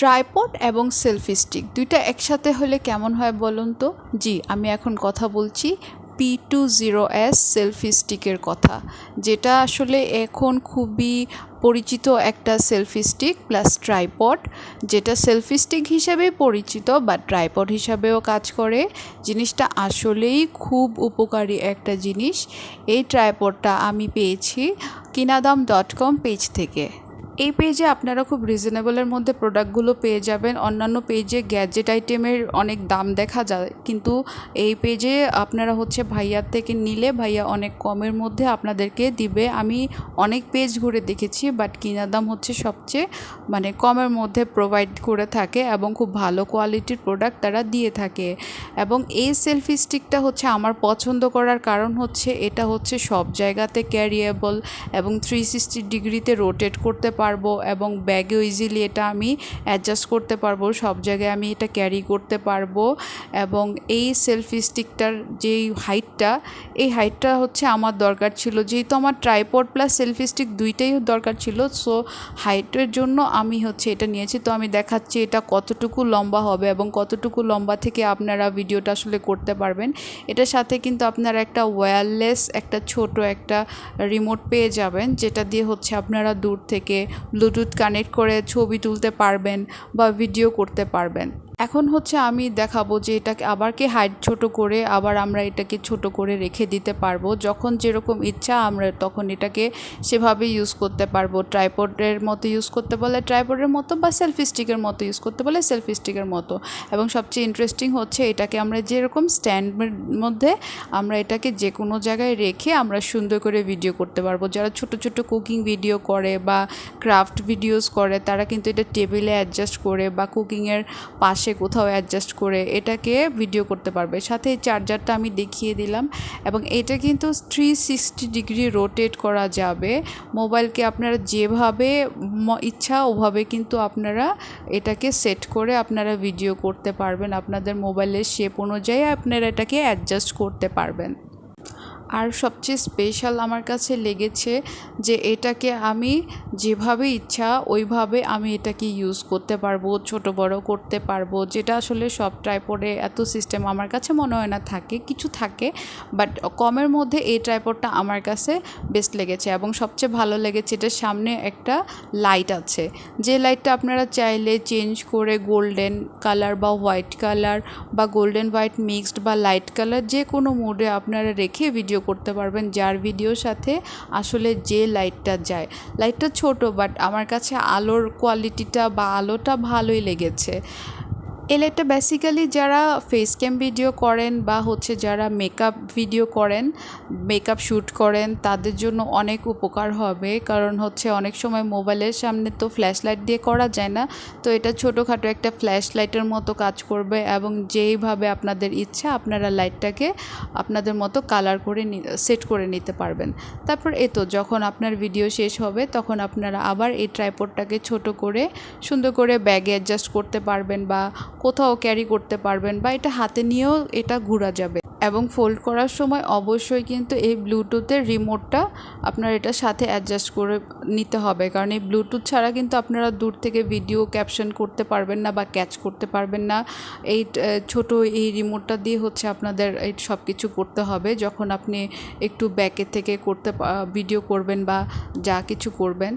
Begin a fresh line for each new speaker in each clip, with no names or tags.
Tripod এবং selfie stick দুইটা একসাথে হলে কেমন হয় বলুন তো? জি, আমি এখন কথা বলছি P20S সেলফি স্টিকের কথা, যেটা আসলে এখন খুবই পরিচিত একটা সেলফি স্টিক প্লাস ট্রাইপড, যেটা সেলফি স্টিক হিসাবেই পরিচিত বা ট্রাইপড হিসাবেও কাজ করে। জিনিসটা আসলেই খুব উপকারী একটা জিনিস। এই ট্রাইপডটা আমি পেয়েছি kinadam.com পেজ থেকে। এই পেজে আপনারা খুব রিজনেবলের মধ্যে প্রোডাক্টগুলো পেয়ে যাবেন। অন্যান্য পেজে গ্যাজেট আইটেমের অনেক দাম দেখা যায়, কিন্তু এই পেজে আপনারা ভাইয়ার থেকে নিলে ভাইয়া অনেক কমের মধ্যে আপনাদেরকে দিবে। আমি অনেক পেজ ঘুরে দেখেছি, বাট কিনাদাম সবচেয়ে কমের মধ্যে প্রোভাইড করে থাকে এবং খুব ভালো কোয়ালিটির প্রোডাক্ট তারা দিয়ে থাকে। এবং এই সেলফি স্টিকটা আমার পছন্দ করার কারণ এটা সব জায়গাতে ক্যারিয়েবল এবং 360 ডিগ্রিতে রোটেট করতে পারবো এবং ব্যাগেও ইজিলি এটা আমি অ্যাডজাস্ট করতে পারবো, সব জায়গায় আমি এটা ক্যারি করতে পারবো। এবং এই সেলফি স্টিকটার যেই হাইটটা, এই হাইটটা আমার দরকার ছিল, যেহেতু আমার ট্রাইপড প্লাস সেলফি স্টিক দুইটাই দরকার ছিল। সো হাইটের জন্য আমি এটা নিয়েছি। তো আমি দেখাচ্ছি এটা কতটুকু লম্বা হবে এবং কতটুকু লম্বা থেকে আপনারা ভিডিওটা আসলে করতে পারবেন। এটার সাথে কিন্তু আপনারা একটা ওয়্যারলেস একটা ছোট একটা রিমোট পেয়ে যাবেন, যেটা দিয়ে আপনারা দূর থেকে ব্লুটুথ কানেক্ট করে ছবি তুলতে পারবেন বা ভিডিও করতে পারবেন। এখন আমি দেখাবো যে এটাকে আবার হাইট ছোট করে আবার আমরা এটাকে ছোট করে রেখে দিতে পারবো। যখন যেরকম ইচ্ছা আমরা তখন এটাকে সেভাবে ইউজ করতে পারবো। ট্রাইপডের মতো ইউজ করতে বলে ট্রাইপডের মতো, বা সেলফি স্টিকের মতো ইউজ করতে বলে সেলফি স্টিকের মতো। এবং সবচেয়ে ইন্টারেস্টিং এটাকে আমরা যেরকম স্ট্যান্ডের মধ্যে আমরা এটাকে যে কোনো জায়গায় রেখে আমরা সুন্দর করে ভিডিও করতে পারবো। যারা ছোট ছোট কুকিং ভিডিও করে বা ক্রাফট ভিডিওস করে তারা কিন্তু এটা টেবিলে অ্যাডজাস্ট করে বা কুকিংয়ের পাশে কোথাও অ্যাডজাস্ট করে এটাকে ভিডিও করতে পারবে। সাথে এই চার্জারটা আমি দেখিয়ে দিলাম এবং এটা কিন্তু 360 ডিগ্রি রোটেট করা যাবে। মোবাইলকে আপনারা যেভাবে ইচ্ছা ওভাবে কিন্তু আপনারা এটাকে সেট করে আপনারা ভিডিও করতে পারবেন। আপনাদের মোবাইলের শেপ অনুযায়ী আপনারা এটাকে অ্যাডজাস্ট করতে পারবেন। আর সবচেয়ে স্পেশাল আমার কাছে লেগেছে যে এটাকে আমি যেভাবে ইচ্ছা ওইভাবে আমি এটাকে ইউজ করতে পারবো, ছোট বড় করতে পারবো, যেটা আসলে সব ট্রাইপডে এত সিস্টেম আমার কাছে মনে হয় না থাকে, কিছু থাকে বাট কমের মধ্যে এই ট্রাইপডটা আমার কাছে বেস্ট লেগেছে। এবং সবচেয়ে ভালো লেগেছে এটার সামনে একটা লাইট আছে, যে লাইটটা আপনারা চাইলে চেঞ্জ করে গোল্ডেন কালার বা হোয়াইট কালার বা গোল্ডেন হোয়াইট মিক্সড বা লাইট কালার যে কোনো মুডে আপনারা রেখে ভিডিও করতে পারবেন, যার ভিডিওর সাথে আসলে যে লাইটটা যায়। লাইটটা ছোট বাট আমার কাছে আলোর কোয়ালিটিটা বা আলোটা ভালোই লেগেছে। এই লাইটটা বেসিক্যালি যারা ফেস ক্যাম ভিডিও করেন বা যারা মেকআপ ভিডিও করেন, মেকআপ শ্যুট করেন তাদের জন্য অনেক উপকার হবে। কারণ অনেক সময় মোবাইলের সামনে তো ফ্ল্যাশ লাইট দিয়ে করা যায় না, তো এটা ছোটোখাটো একটা ফ্ল্যাশ লাইটের মতো কাজ করবে এবং যেইভাবে আপনাদের ইচ্ছা আপনারা লাইটটাকে আপনাদের মতো কালার করে সেট করে নিতে পারবেন। তারপর যখন আপনার ভিডিও শেষ হবে তখন আপনারা আবার এই ট্রাইপডটাকে ছোট করে সুন্দর করে ব্যাগে অ্যাডজাস্ট করতে পারবেন বা কোথাও ক্যারি করতে পারবেন, বা এটা হাতে নিয়েও এটা ঘোরা যাবে। এবং ফোল্ড করার সময় অবশ্যই কিন্তু এই ব্লুটুথের রিমোটটা আপনার এটার সাথে অ্যাডজাস্ট করে নিতে হবে, কারণ এই ব্লুটুথ ছাড়া কিন্তু আপনারা দূর থেকে ভিডিও ক্যাপশন করতে পারবেন না বা ক্যাচ করতে পারবেন না। এই ছোট এই রিমোটটা দিয়ে আপনাদের এই সব কিছু করতে হবে যখন আপনি একটু ব্যাকের থেকে ভিডিও করবেন বা যা কিছু করবেন।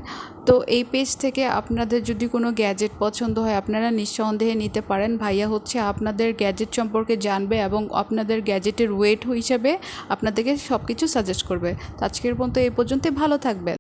তো এই পেজ থেকে আপনাদের যদি কোনো গ্যাজেট পছন্দ হয় আপনারা নিঃসন্দেহে নিতে পারেন। ভাইয়া আপনাদের গ্যাজেট সম্পর্কে জানবে এবং আপনাদের গ্যাজেটের ওয়েট হিসাবে আপনাদেরকে সব কিছু সাজেস্ট করবে। তো আজকের পর্যন্ত এই পর্যন্তই, ভালো থাকবেন।